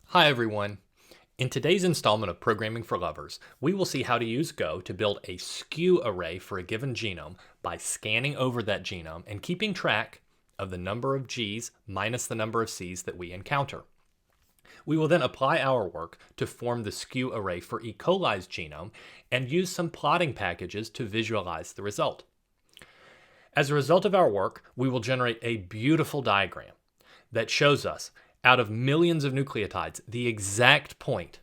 Hi everyone. In today's installment of Programming for Lovers, we will see how to use Go to build a skew array for a given genome by scanning over that genome and keeping track of the number of Gs minus the number of Cs that we encounter. We will then apply our work to form the skew array for E. coli's genome and use some plotting packages to visualize the result. As a result of our work, we will generate a beautiful diagram that shows us, out of millions of nucleotides, the exact point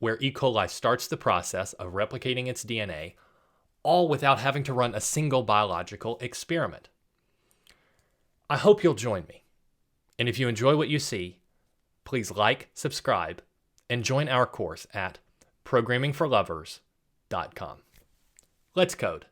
where E. coli starts the process of replicating its DNA, all without having to run a single biological experiment. I hope you'll join me. And if you enjoy what you see, please like, subscribe, and join our course at programmingforlovers.com. Let's code.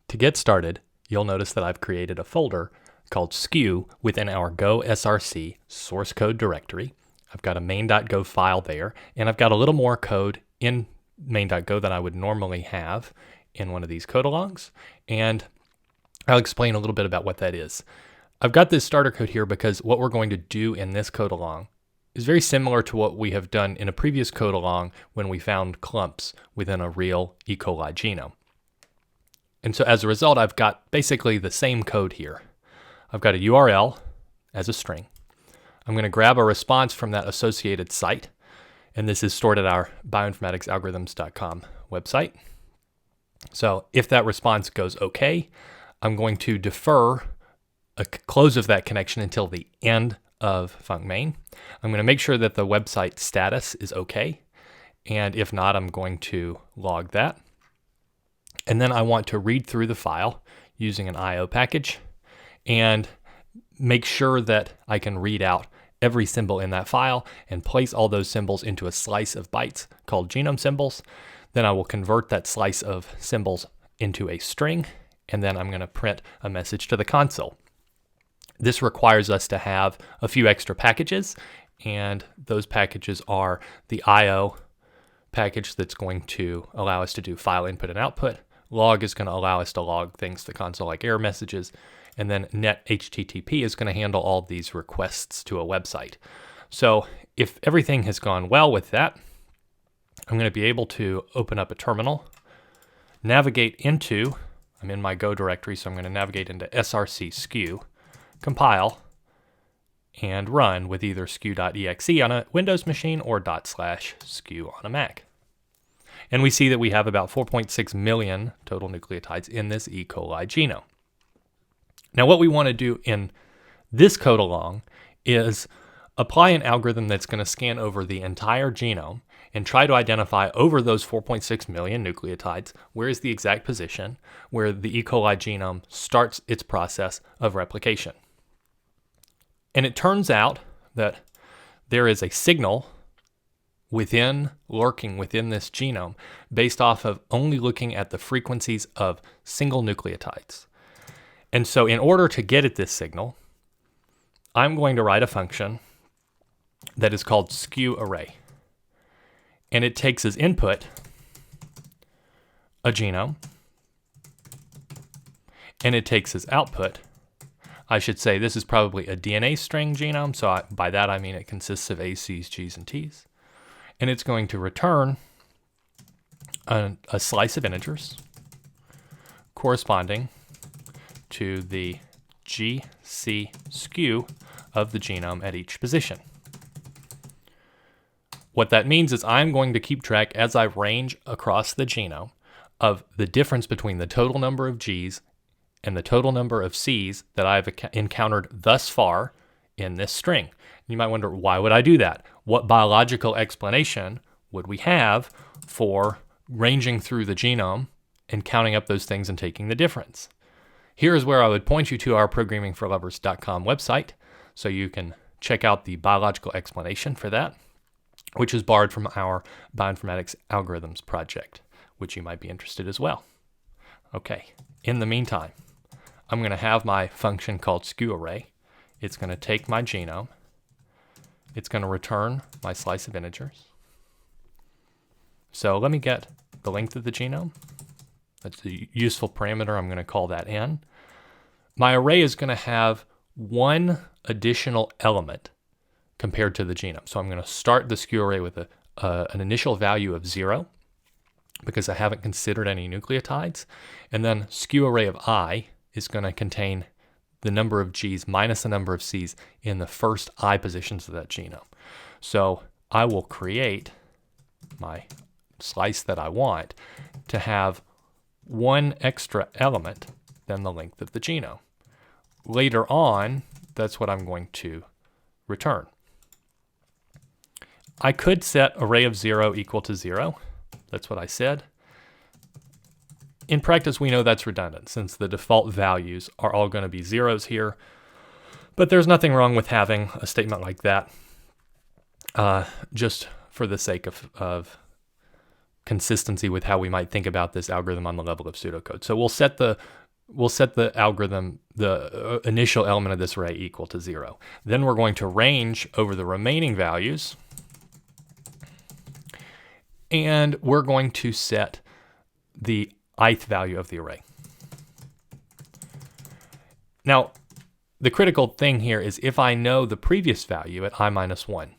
To get started, you'll notice that I've created a folder called Skew within our Go src source code directory. I've got a main.go file there, and I've got a little more code in main.go than I would normally have in one of these code alongs, and I'll explain a little bit about what that is. I've got this starter code here because what we're going to do in this code along is very similar to what we have done in a previous code along when we found clumps within a real E. coli genome. And so as a result, I've got basically the same code here. I've got a URL as a string. I'm going to grab a response from that associated site, and this is stored at our bioinformaticsalgorithms.com website. So if that response goes okay, I'm going to defer a close of that connection until the end of func main. I'm going to make sure that the website status is okay, and if not, I'm going to log that. And then I want to read through the file using an IO package and make sure that I can read out every symbol in that file and place all those symbols into a slice of bytes called genome symbols. Then I will convert that slice of symbols into a string, and then I'm going to print a message to the console. This requires us to have a few extra packages, and those packages are the IO package that's going to allow us to do file input and output. Log is going to allow us to log things to the console like error messages, and then net HTTP is going to handle all these requests to a website. So if everything has gone well with that, I'm going to be able to open up a terminal, navigate into, I'm in my Go directory, so I'm going to navigate into src skew, compile, and run with either skew.exe on a Windows machine or /skew on a Mac. And we see that we have about 4.6 million total nucleotides in this E. coli genome. Now what we want to do in this code along is apply an algorithm that's going to scan over the entire genome and try to identify over those 4.6 million nucleotides where is the exact position where the E. coli genome starts its process of replication. And it turns out that there is a signal lurking within this genome based off of only looking at the frequencies of single nucleotides. And so in order to get at this signal, I'm going to write a function that is called skew array. And it takes as input a genome, and it takes as output, I should say this is probably a DNA string genome, so by that I mean it consists of A's, C's, G's, and T's. And it's going to return a slice of integers corresponding to the gc-skew of the genome at each position. What that means is I'm going to keep track as I range across the genome of the difference between the total number of G's and the total number of C's that I've encountered thus far in this string. You might wonder, why would I do that? What biological explanation would we have for ranging through the genome and counting up those things and taking the difference? Here is where I would point you to our programmingforlovers.com website so you can check out the biological explanation for that, which is borrowed from our bioinformatics algorithms project, which you might be interested as well. Okay, in the meantime, I'm going to have my function called skew array. It's going to take my genome. It's going to return my slice of integers. So let me get the length of the genome. That's the useful parameter. I'm going to call that n. My array is going to have one additional element compared to the genome. So I'm going to start the skew array with an initial value of 0 because I haven't considered any nucleotides. And then skew array of I is going to contain the number of Gs minus the number of Cs in the first I positions of that genome. So I will create my slice that I want to have one extra element than the length of the genome. Later on, that's what I'm going to return. I could set array of 0 equal to 0. That's what I said. In practice, we know that's redundant since the default values are all going to be zeros here. But there's nothing wrong with having a statement like that just for the sake of consistency with how we might think about this algorithm on the level of pseudocode. So we'll set the algorithm, the initial element of this array equal to 0. Then we're going to range over the remaining values. And we're going to set the ith value of the array. Now, the critical thing here is if I know the previous value at I minus 1,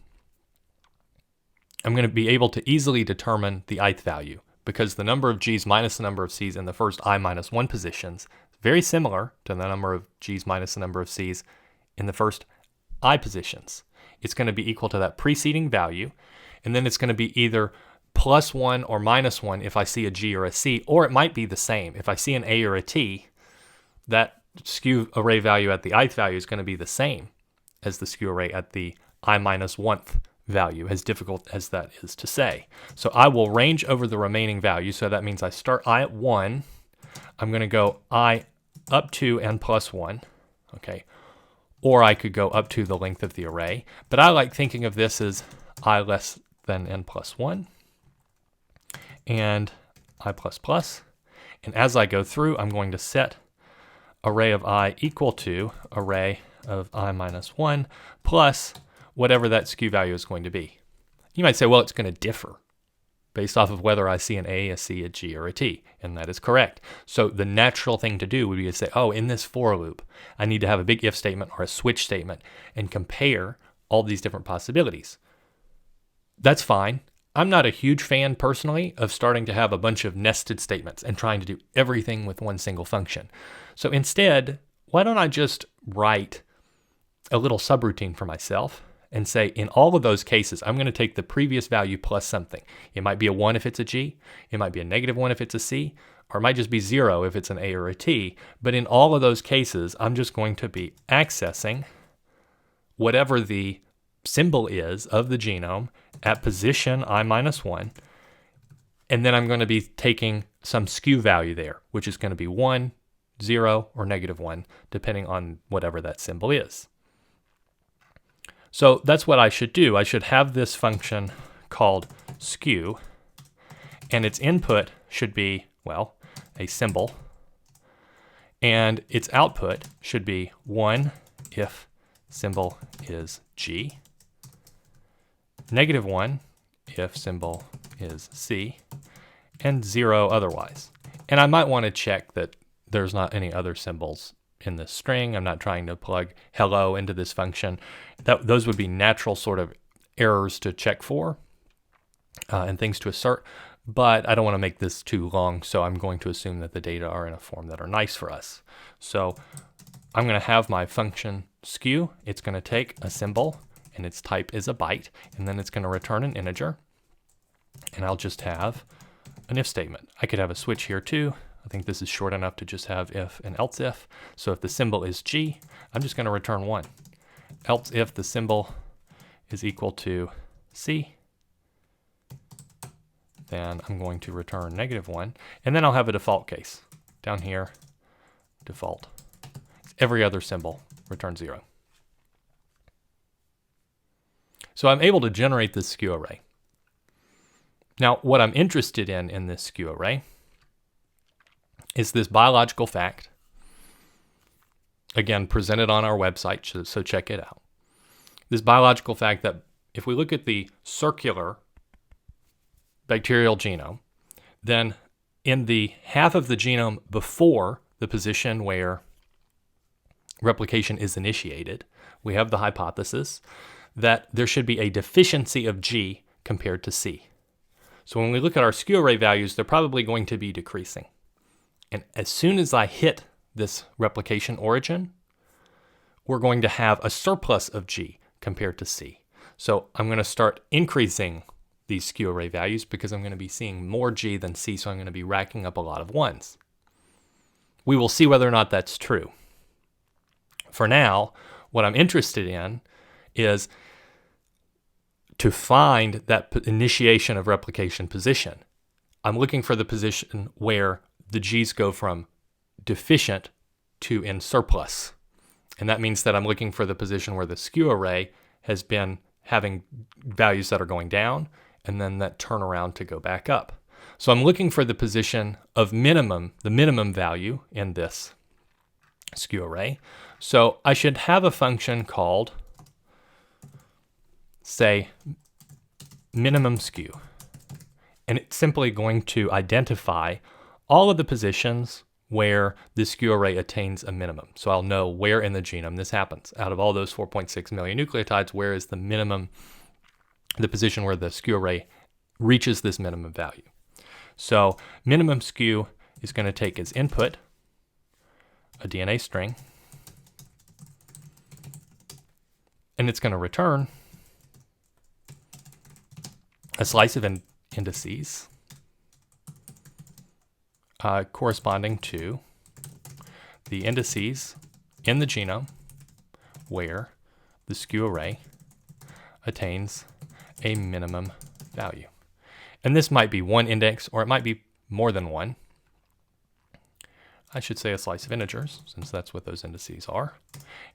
I'm going to be able to easily determine the ith value because the number of Gs minus the number of Cs in the first I minus 1 positions is very similar to the number of Gs minus the number of Cs in the first I positions. It's going to be equal to that preceding value, and then it's going to be either plus 1 or minus 1 if I see a G or a C, or it might be the same. If I see an A or a T, that skew array value at the ith value is going to be the same as the skew array at the I minus 1th value, as difficult as that is to say. So I will range over the remaining values. So that means I start I at 1. I'm going to go I up to n plus 1. Okay. Or I could go up to the length of the array. But I like thinking of this as I less than n plus 1. And I plus plus. And as I go through, I'm going to set array of I equal to array of I minus 1 plus whatever that skew value is going to be. You might say, well, it's going to differ based off of whether I see an A, a C, a G, or a T. And that is correct. So the natural thing to do would be to say, oh, in this for loop, I need to have a big if statement or a switch statement and compare all these different possibilities. That's fine. I'm not a huge fan personally of starting to have a bunch of nested statements and trying to do everything with one single function. So instead, why don't I just write a little subroutine for myself and say in all of those cases, I'm going to take the previous value plus something. It might be a 1 if it's a G, it might be a -1 if it's a C, or it might just be 0 if it's an A or a T. But in all of those cases, I'm just going to be accessing whatever the symbol is of the genome at position I minus 1, and then I'm going to be taking some skew value there, which is going to be 1, 0, or -1, depending on whatever that symbol is. So that's what I should do. I should have this function called skew, and its input should be, well, a symbol, and its output should be 1 if symbol is G, -1 if symbol is C, and 0 otherwise. And I might want to check that there's not any other symbols in this string. I'm not trying to plug hello into this function. Those would be natural sort of errors to check for and things to assert, but I don't want to make this too long, so I'm going to assume that the data are in a form that are nice for us. So I'm going to have my function skew. It's going to take a symbol, and its type is a byte, and then it's going to return an integer, and I'll just have an if statement. I could have a switch here too. I think this is short enough to just have if and else if. So if the symbol is G, I'm just going to return 1. Else if the symbol is equal to C, then I'm going to return -1, and then I'll have a default case. Down here, default. Every other symbol returns 0. So I'm able to generate this skew array. Now, what I'm interested in this skew array is this biological fact, again, presented on our website, so check it out. This biological fact that if we look at the circular bacterial genome, then in the half of the genome before the position where replication is initiated, we have the hypothesis that there should be a deficiency of G compared to C. So when we look at our skew array values, they're probably going to be decreasing. And as soon as I hit this replication origin, we're going to have a surplus of G compared to C. So I'm going to start increasing these skew array values because I'm going to be seeing more G than C, so I'm going to be racking up a lot of 1s. We will see whether or not that's true. For now, what I'm interested in is to find that initiation of replication position. I'm looking for the position where the G's go from deficient to in surplus. And that means that I'm looking for the position where the skew array has been having values that are going down and then that turn around to go back up. So I'm looking for the position of minimum, the minimum value in this skew array. So I should have a function called, say, minimum skew. And it's simply going to identify all of the positions where the skew array attains a minimum. So I'll know where in the genome this happens. Out of all those 4.6 million nucleotides, where is the minimum, the position where the skew array reaches this minimum value. So minimum skew is going to take as input a DNA string, and it's going to return a slice of indices corresponding to the indices in the genome where the skew array attains a minimum value. And this might be one index, or it might be more than one. I should say a slice of integers, since that's what those indices are.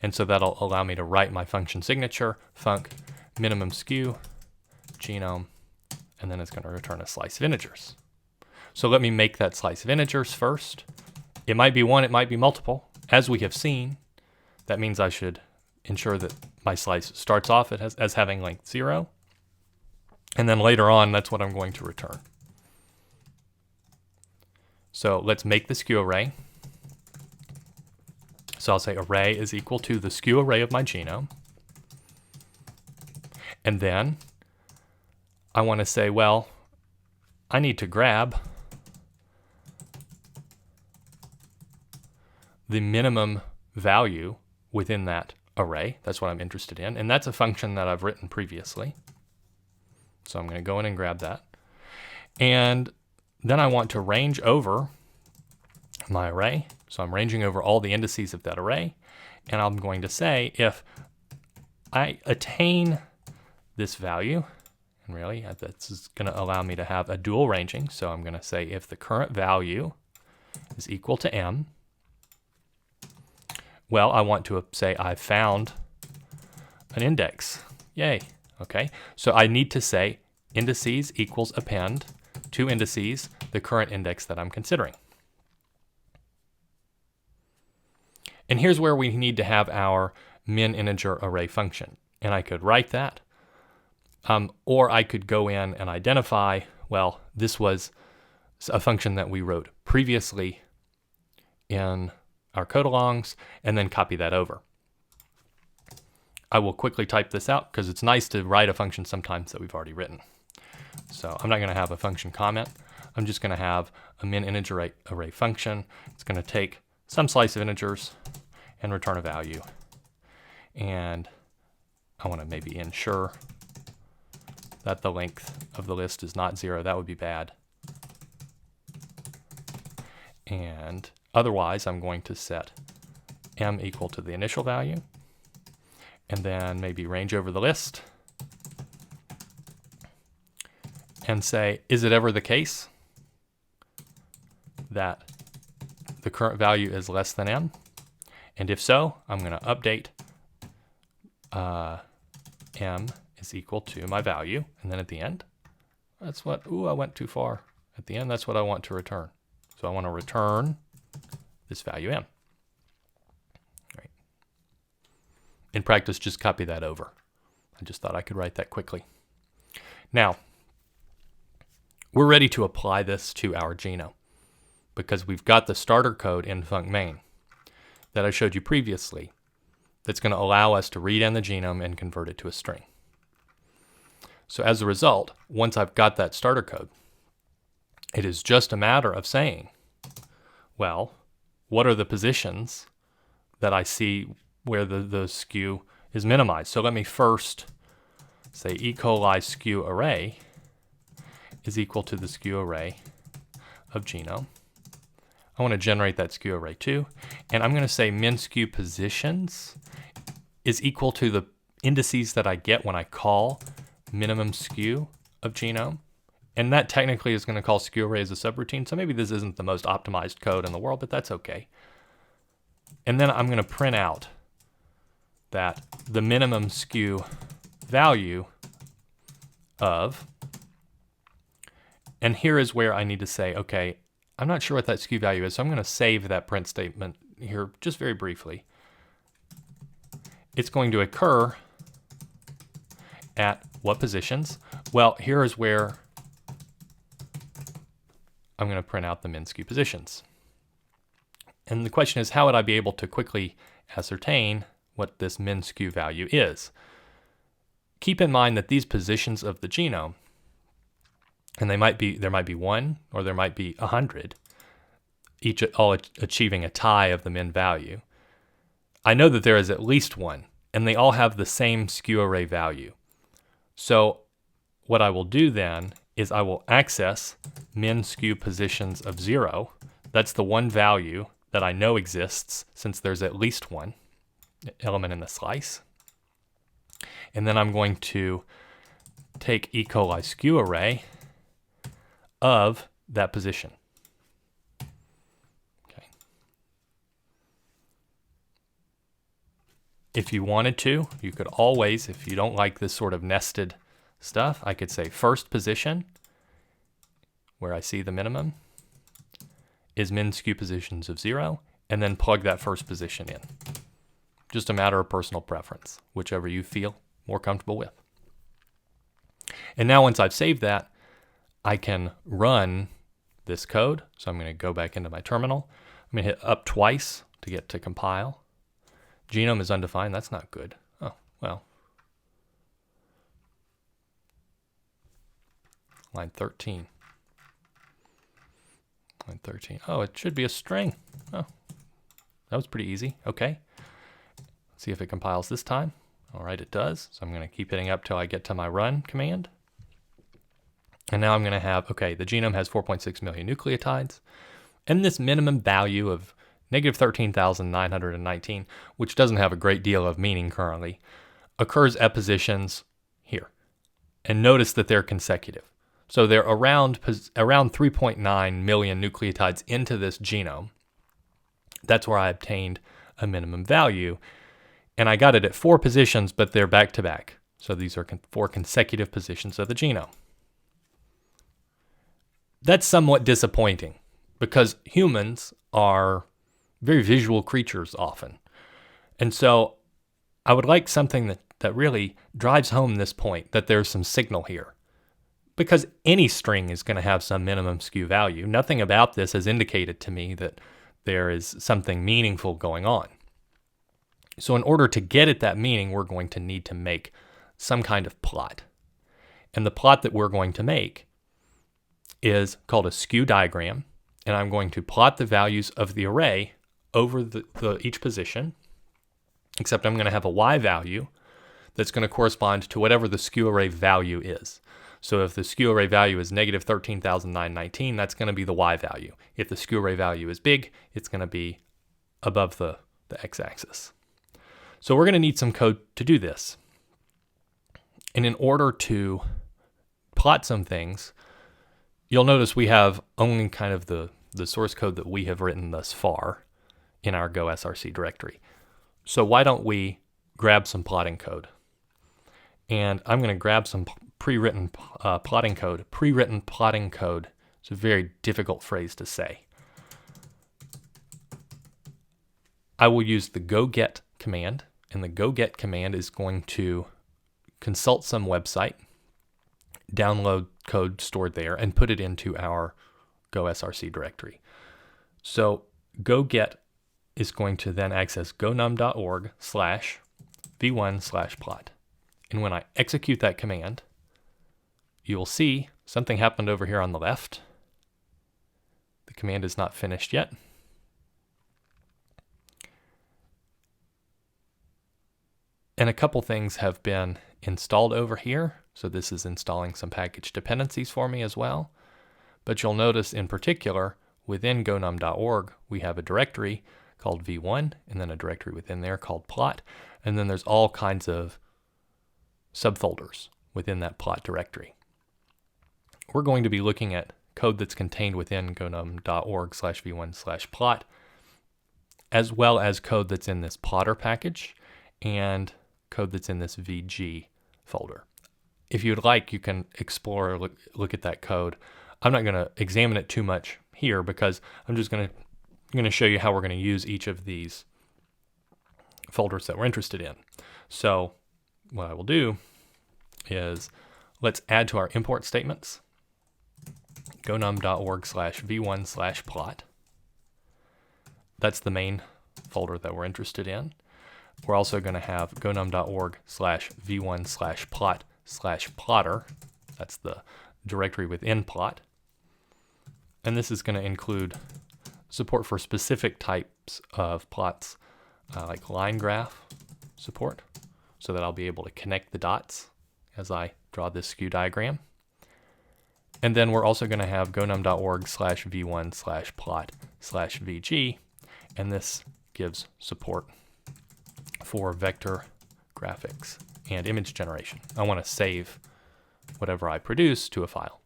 And so that'll allow me to write my function signature, func minimum skew, genome, and then it's going to return a slice of integers. So let me make that slice of integers first. It might be one, it might be multiple. As we have seen, that means I should ensure that my slice starts off as having length 0. And then later on, that's what I'm going to return. So let's make the skew array. So I'll say array is equal to the skew array of my genome. And then I want to say, well, I need to grab the minimum value within that array. That's what I'm interested in. And that's a function that I've written previously. So I'm going to go in and grab that. And then I want to range over my array. So I'm ranging over all the indices of that array. And I'm going to say if I attain this value, and really this is going to allow me to have a dual ranging. So I'm going to say if the current value is equal to m, well, I want to say I found an index. Yay. Okay, so I need to say indices equals append to indices, the current index that I'm considering. And here's where we need to have our min integer array function. And I could write that, or I could go in and identify, well, this was a function that we wrote previously in our code-alongs, and then copy that over. I will quickly type this out because it's nice to write a function sometimes that we've already written. So I'm not going to have a function comment. I'm just going to have a min integer array function. It's going to take some slice of integers and return a value. And I want to maybe ensure that the length of the list is not 0. That would be bad. And otherwise, I'm going to set m equal to the initial value, and then maybe range over the list and say, is it ever the case that the current value is less than m? And if so, I'm going to update m is equal to my value. And then at the end, that's what, I went too far. At the end, that's what I want to return. So I want to return this value m. Right. In practice, just copy that over. I just thought I could write that quickly. Now, we're ready to apply this to our genome because we've got the starter code in func main that I showed you previously that's going to allow us to read in the genome and convert it to a string. So as a result, once I've got that starter code, it is just a matter of saying, well, what are the positions that I see where the skew is minimized? So let me first say E. coli skew array is equal to the skew array of genome. I want to generate that skew array too. And I'm going to say min skew positions is equal to the indices that I get when I call minimum skew of genome. And that technically is going to call skew array as a subroutine. So maybe this isn't the most optimized code in the world, but that's okay. And then I'm going to print out that the minimum skew value of, and here is where I need to say, okay, I'm not sure what that skew value is, so I'm going to save that print statement here just very briefly. It's going to occur at what positions? Well, here is where I'm going to print out the min skew positions. And the question is, how would I be able to quickly ascertain what this min skew value is? Keep in mind that these positions of the genome, and there might be 1 or there might be 100, each all achieving a tie of the min value. I know that there is at least one, and they all have the same skew array value. So what I will do then is I will access min skew positions of 0. That's the one value that I know exists since there's at least one element in the slice. And then I'm going to take E. coli skew array of that position. Okay. If you wanted to, you could always, if you don't like this sort of nested stuff, I could say first position, where I see the minimum, is min skew positions of 0, and then plug that first position in. Just a matter of personal preference, whichever you feel more comfortable with. And now once I've saved that, I can run this code. So I'm going to go back into my terminal. I'm going to hit up twice to get to compile. Genome is undefined. That's not good. Oh, well. Line 13. Line 13. Oh, it should be a string. Oh, that was pretty easy. Okay. Let's see if it compiles this time. All right, it does. So I'm going to keep hitting up till I get to my run command. And now I'm going to have, okay, the genome has 4.6 million nucleotides. And this minimum value of negative 13,919, which doesn't have a great deal of meaning currently, occurs at positions here. And notice that they're consecutive. So they're around 3.9 million nucleotides into this genome. That's where I obtained a minimum value. And I got it at 4 positions, but they're back to back. So these are 4 consecutive positions of the genome. That's somewhat disappointing because humans are very visual creatures often. And so I would like something that really drives home this point, that there's some signal here. Because any string is going to have some minimum skew value. Nothing about this has indicated to me that there is something meaningful going on. So in order to get at that meaning, we're going to need to make some kind of plot. And the plot that we're going to make is called a skew diagram. And I'm going to plot the values of the array over each position, except I'm going to have a y value that's going to correspond to whatever the skew array value is. So if the skew array value is negative 13,919, that's going to be the y value. If the skew array value is big, it's going to be above the x-axis. So we're going to need some code to do this. And in order to plot some things, you'll notice we have only kind of the source code that we have written thus far in our Go SRC directory. So why don't we grab some plotting code? And I'm going to grab some pre-written plotting code. Pre-written plotting code. It's a very difficult phrase to say. I will use the go get command, and the go get command is going to consult some website, download code stored there, and put it into our Go SRC directory. So go get is going to then access gonum.org/ v1/plot. And when I execute that command, you will see something happened over here on the left. The command is not finished yet. And a couple things have been installed over here. So this is installing some package dependencies for me as well. But you'll notice in particular, within genome.org, we have a directory called v1, and then a directory within there called plot. And then there's all kinds of subfolders within that plot directory. We're going to be looking at code that's contained within genome.org/v1/plot, as well as code that's in this plotter package and code that's in this VG folder. If you'd like, you can explore or look at that code. I'm not going to examine it too much here because I'm just going to show you how we're going to use each of these folders that we're interested in. So what I will do is let's add to our import statements genome.org/v1/plot. That's the main folder that we're interested in. We're also going to have genome.org/v1/plot/plotter. That's the directory within plot. And this is going to include support for specific types of plots, like line graph support, so that I'll be able to connect the dots as I draw this skew diagram. And then we're also going to have genome.org/v1/plot/vg, and this gives support for vector graphics and image generation. I want to save whatever I produce to a file.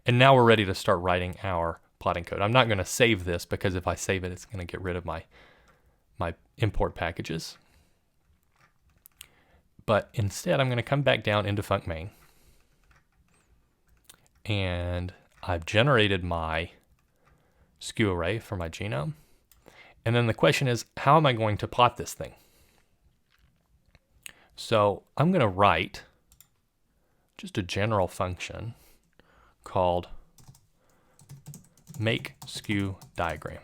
And now we're ready to start writing our plotting code. I'm not going to save this because if I save it, it's going to get rid of my import packages. But instead, I'm going to come back down into func main. And I've generated my skew array for my genome. And then the question is, how am I going to plot this thing? So I'm going to write just a general function called make skew diagram.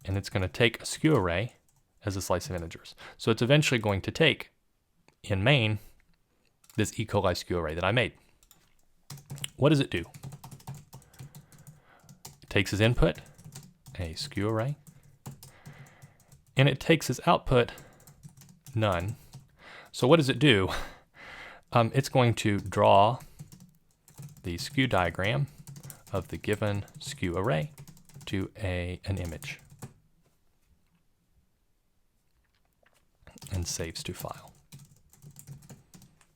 And it's going to take a skew array as a slice of integers. So it's eventually going to take, in main, this E. coli skew array that I made. What does it do? It takes as input a skew array, and it takes as output none. So what does it do? It's going to draw the skew diagram of the given skew array to an image and saves to file.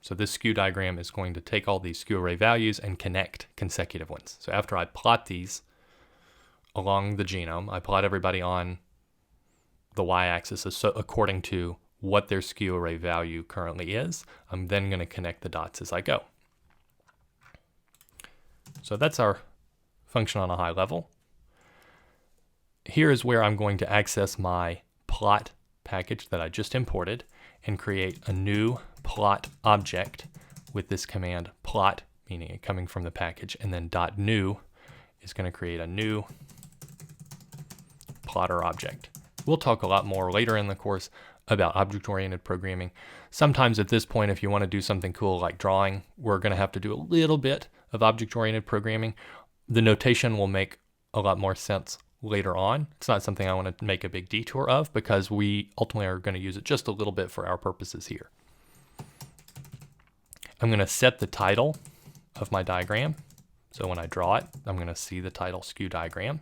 So this skew diagram is going to take all these skew array values and connect consecutive ones. So after I plot these along the genome, I plot everybody on the y-axis according to what their skew array value currently is. I'm then going to connect the dots as I go. So that's our function on a high level. Here is where I'm going to access my plot package that I just imported and create a new plot object with this command plot, meaning it coming from the package, and then .new is going to create a new plotter object. We'll talk a lot more later in the course about object-oriented programming. Sometimes at this point, if you want to do something cool like drawing, we're going to have to do a little bit of object-oriented programming. The notation will make a lot more sense later on. It's not something I want to make a big detour of because we ultimately are going to use it just a little bit for our purposes here. I'm going to set the title of my diagram. So when I draw it, I'm going to see the title skew diagram.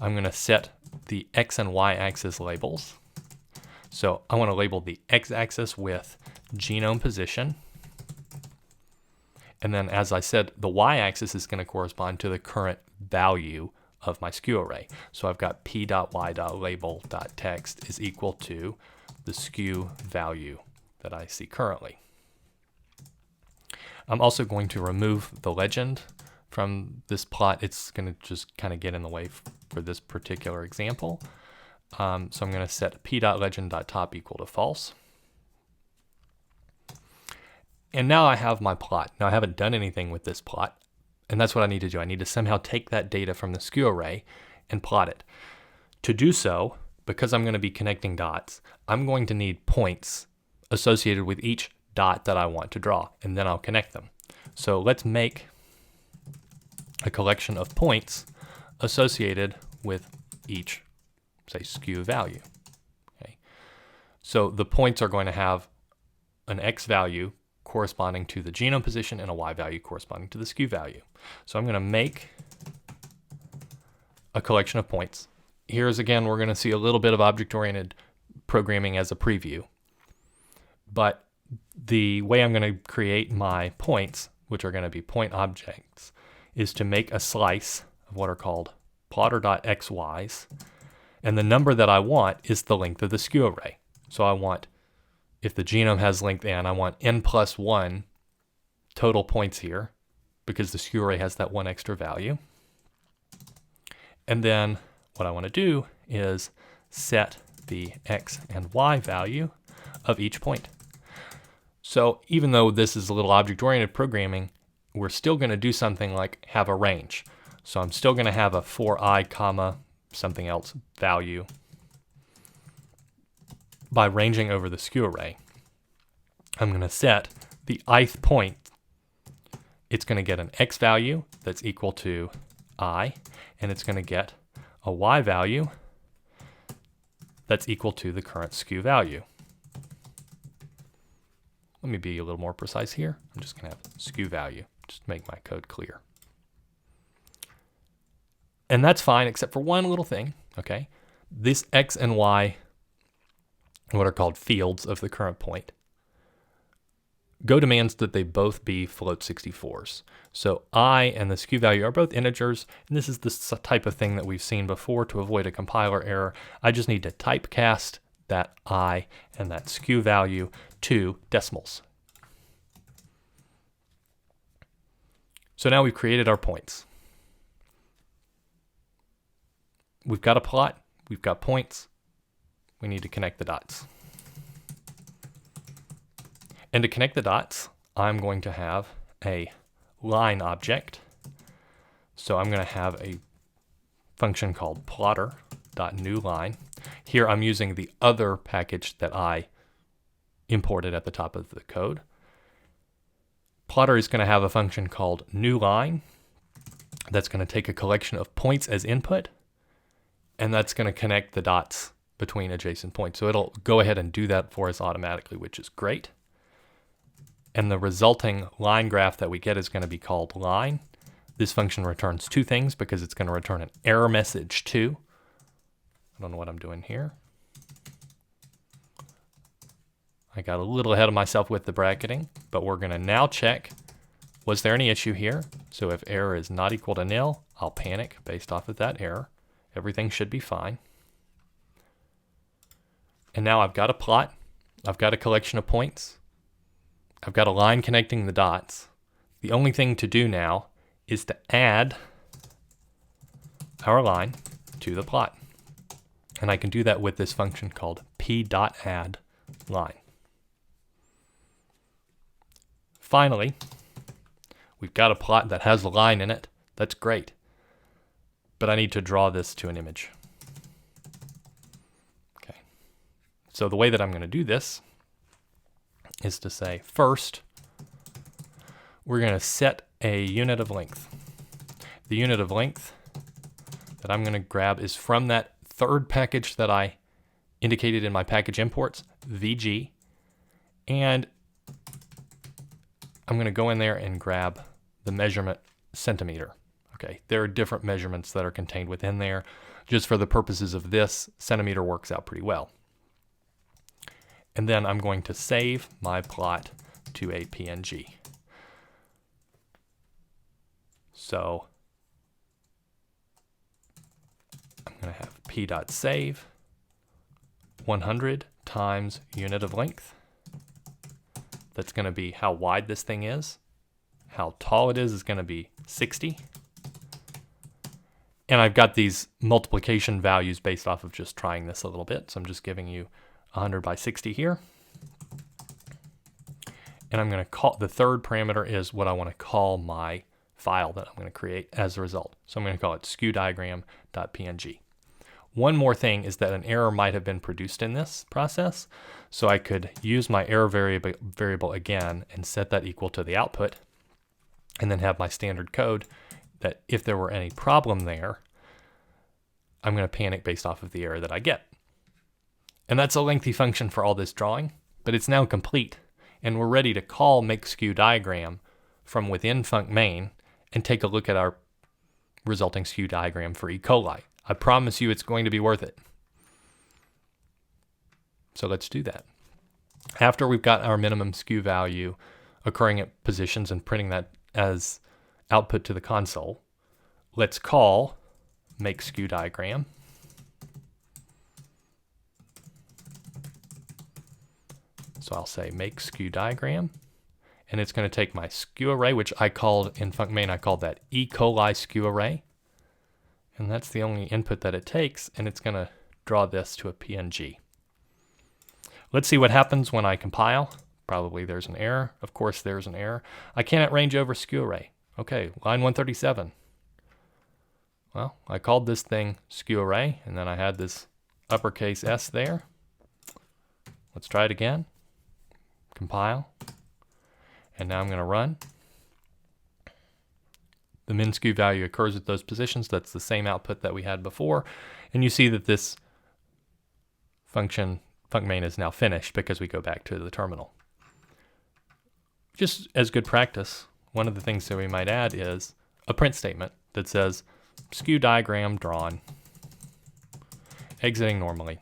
I'm going to set the X and Y axis labels. So I want to label the X axis with genome position. And then as I said, the Y axis is going to correspond to the current value of my skew array. So I've got p.y.label.text is equal to the skew value that I see currently. I'm also going to remove the legend from this plot. It's going to just kind of get in the way for this particular example. So I'm going to set p.legend.top equal to false. And now I have my plot. Now I haven't done anything with this plot, and that's what I need to do. I need to somehow take that data from the skew array and plot it. To do so, because I'm going to be connecting dots, I'm going to need points associated with each dot that I want to draw, and then I'll connect them. So let's make a collection of points associated with each, say, skew value. Okay. So the points are going to have an X value corresponding to the genome position and a Y value corresponding to the skew value. So I'm going to make a collection of points. Here's again, we're going to see a little bit of object-oriented programming as a preview. But the way I'm going to create my points, which are going to be point objects, is to make a slice of what are called plotter.xy's. And the number that I want is the length of the skew array. So I want, if the genome has length n, I want n plus 1 total points here, because the skew array has that one extra value. And then what I want to do is set the X and Y value of each point. So even though this is a little object-oriented programming, we're still going to do something like have a range. So I'm still going to have a for I, comma, something else value by ranging over the skew array. I'm going to set the ith point. It's going to get an X value that's equal to I, and it's going to get a Y value that's equal to the current skew value. Let me be a little more precise here. I'm just going to have skew value, just to make my code clear. And that's fine, except for one little thing, okay? This X and Y, what are called fields of the current point, Go demands that they both be float 64s. So I and the skew value are both integers, and this is the type of thing that we've seen before to avoid a compiler error. I just need to typecast that I and that skew value to decimals. So now we've created our points. We've got a plot, we've got points, we need to connect the dots. And to connect the dots, I'm going to have a line object. So I'm going to have a function called plotter.newLine. Here I'm using the other package that I imported at the top of the code. Plotter is going to have a function called newLine that's going to take a collection of points as input, and that's going to connect the dots between adjacent points. So it'll go ahead and do that for us automatically, which is great. And the resulting line graph that we get is going to be called line. This function returns two things because it's going to return an error message too. I don't know what I'm doing here. I got a little ahead of myself with the bracketing, but we're going to now check, was there any issue here? So if error is not equal to nil, I'll panic based off of that error. Everything should be fine. And now I've got a plot. I've got a collection of points. I've got a line connecting the dots. The only thing to do now is to add our line to the plot. And I can do that with this function called p.add line. Finally, we've got a plot that has a line in it. That's great. But I need to draw this to an image. Okay. So the way that I'm going to do this is to say, first, we're going to set a unit of length. The unit of length that I'm going to grab is from that third package that I indicated in my package imports, VG, and I'm going to go in there and grab the measurement centimeter. Okay, there are different measurements that are contained within there. Just for the purposes of this, centimeter works out pretty well. And then I'm going to save my plot to a PNG. So I'm going to have p.save 100 times unit of length. That's going to be how wide this thing is. How tall it is going to be 60. And I've got these multiplication values based off of just trying this a little bit. So I'm just giving you 100 by 60 here. And I'm going to call, the third parameter is what I want to call my file that I'm going to create as a result. So I'm going to call it skewdiagram.png. One more thing is that an error might have been produced in this process. So I could use my error variable again and set that equal to the output, and then have my standard code that if there were any problem there, I'm going to panic based off of the error that I get. And that's a lengthy function for all this drawing, but it's now complete, and we're ready to call make-skew diagram from within func main and take a look at our resulting skew diagram for E. coli. I promise you it's going to be worth it. So let's do that. After we've got our minimum skew value occurring at positions and printing that as output to the console, let's call make skew diagram. So I'll say make skew diagram, and it's going to take my skew array, which I called in func main, I called that E. coli skew array. And that's the only input that it takes, and it's going to draw this to a PNG. Let's see what happens when I compile. Probably there's an error. Of course there's an error. I cannot range over skew array. Okay, line 137. Well, I called this thing skew array, and then I had this uppercase S there. Let's try it again. Compile. And now I'm going to run. The min skew value occurs at those positions. That's the same output that we had before. And you see that this function, func main, is now finished because we go back to the terminal. Just as good practice, one of the things that we might add is a print statement that says skew diagram drawn, exiting normally,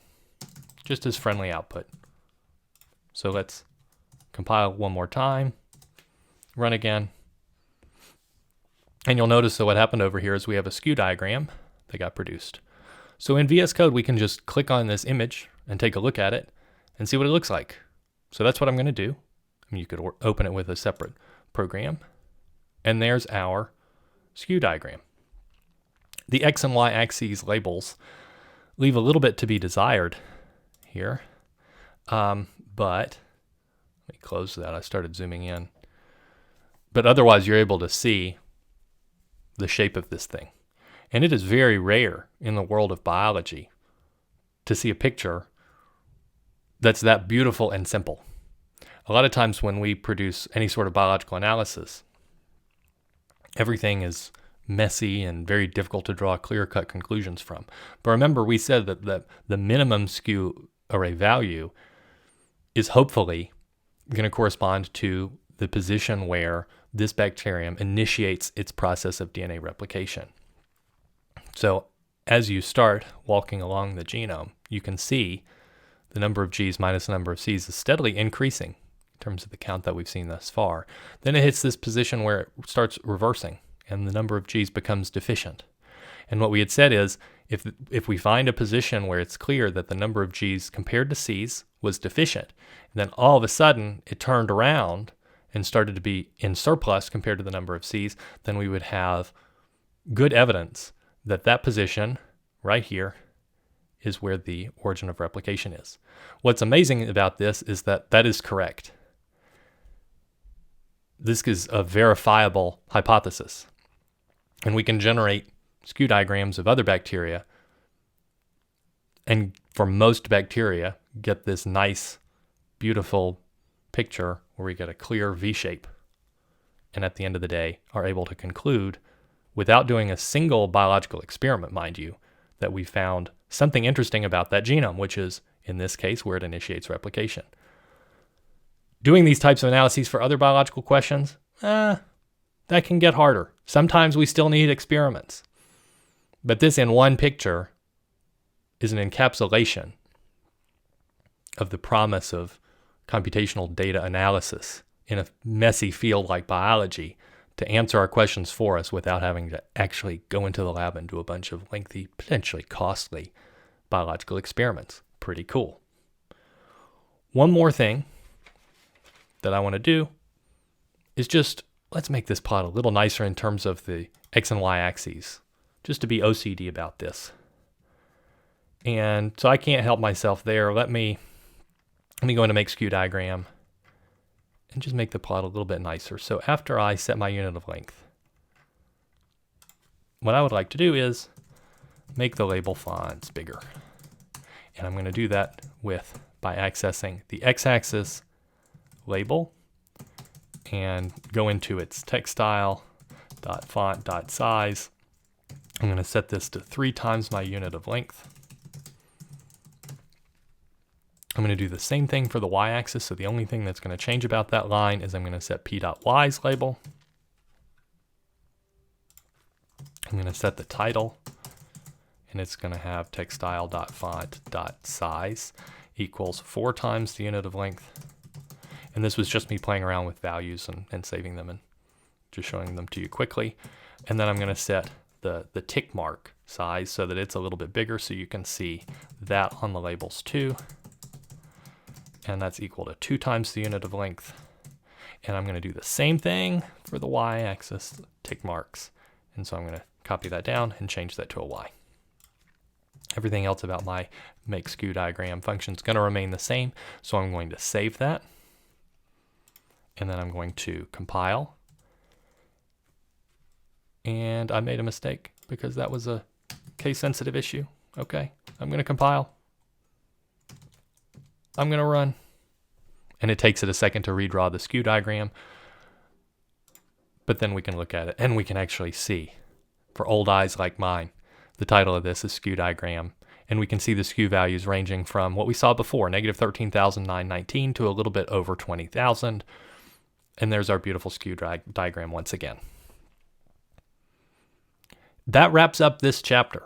just as friendly output. So let's compile one more time, run again. And you'll notice that what happened over here is we have a skew diagram that got produced. So in VS Code, we can just click on this image and take a look at it and see what it looks like. So that's what I'm going to do. I mean, you could open it with a separate program. And there's our skew diagram. The X and Y axes labels leave a little bit to be desired here. But let me close that. I started zooming in. But otherwise, you're able to see the shape of this thing. And it is very rare in the world of biology to see a picture that's that beautiful and simple. A lot of times when we produce any sort of biological analysis, everything is messy and very difficult to draw clear-cut conclusions from. But remember, we said that the minimum skew array value is hopefully going to correspond to the position where this bacterium initiates its process of DNA replication. So as you start walking along the genome, you can see the number of G's minus the number of C's is steadily increasing in terms of the count that we've seen thus far. Then it hits this position where it starts reversing and the number of G's becomes deficient. And what we had said is if we find a position where it's clear that the number of G's compared to C's was deficient, and then all of a sudden it turned around and started to be in surplus compared to the number of C's, then we would have good evidence that that position right here is where the origin of replication is. What's amazing about this is that that is correct. This is a verifiable hypothesis. And we can generate skew diagrams of other bacteria, and for most bacteria, get this nice, beautiful picture where we get a clear V shape. And at the end of the day, are able to conclude, without doing a single biological experiment, mind you, that we found something interesting about that genome, which is, in this case, where it initiates replication. Doing these types of analyses for other biological questions, that can get harder. Sometimes we still need experiments. But this in one picture is an encapsulation of the promise of computational data analysis in a messy field like biology to answer our questions for us without having to actually go into the lab and do a bunch of lengthy, potentially costly biological experiments. Pretty cool. One more thing that I want to do is just, let's make this plot a little nicer in terms of the X and Y axes, just to be OCD about this. And so I can't help myself there. Let me go into make skew diagram and just make the plot a little bit nicer. So after I set my unit of length, what I would like to do is make the label fonts bigger. And I'm going to do that by accessing the x-axis label and go into its text style .font .size. I'm going to set this to 3 times my unit of length. I'm going to do the same thing for the y-axis, so the only thing that's going to change about that line is I'm going to set p.y's label. I'm going to set the title, and it's going to have textstyle.font.size equals 4 times the unit of length. And this was just me playing around with values and saving them and just showing them to you quickly. And then I'm going to set the tick mark size so that it's a little bit bigger so you can see that on the labels too. And that's equal to 2 times the unit of length. And I'm going to do the same thing for the y-axis tick marks. And so I'm going to copy that down and change that to a y. Everything else about my make skew diagram function is going to remain the same. So I'm going to save that. And then I'm going to compile. And I made a mistake because that was a case-sensitive issue. Okay, I'm going to compile. I'm going to run. And it takes it a second to redraw the skew diagram. But then we can look at it and we can actually see, for old eyes like mine, the title of this is skew diagram. And we can see the skew values ranging from what we saw before, negative 13,919 to a little bit over 20,000. And there's our beautiful skew diagram once again. That wraps up this chapter.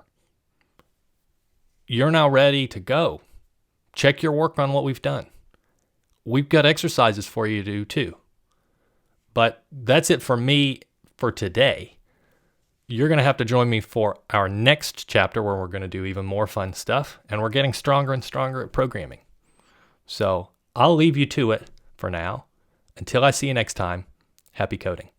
You're now ready to go. Check your work on what we've done. We've got exercises for you to do too. But that's it for me for today. You're going to have to join me for our next chapter where we're going to do even more fun stuff. And we're getting stronger and stronger at programming. So I'll leave you to it for now. Until I see you next time, happy coding.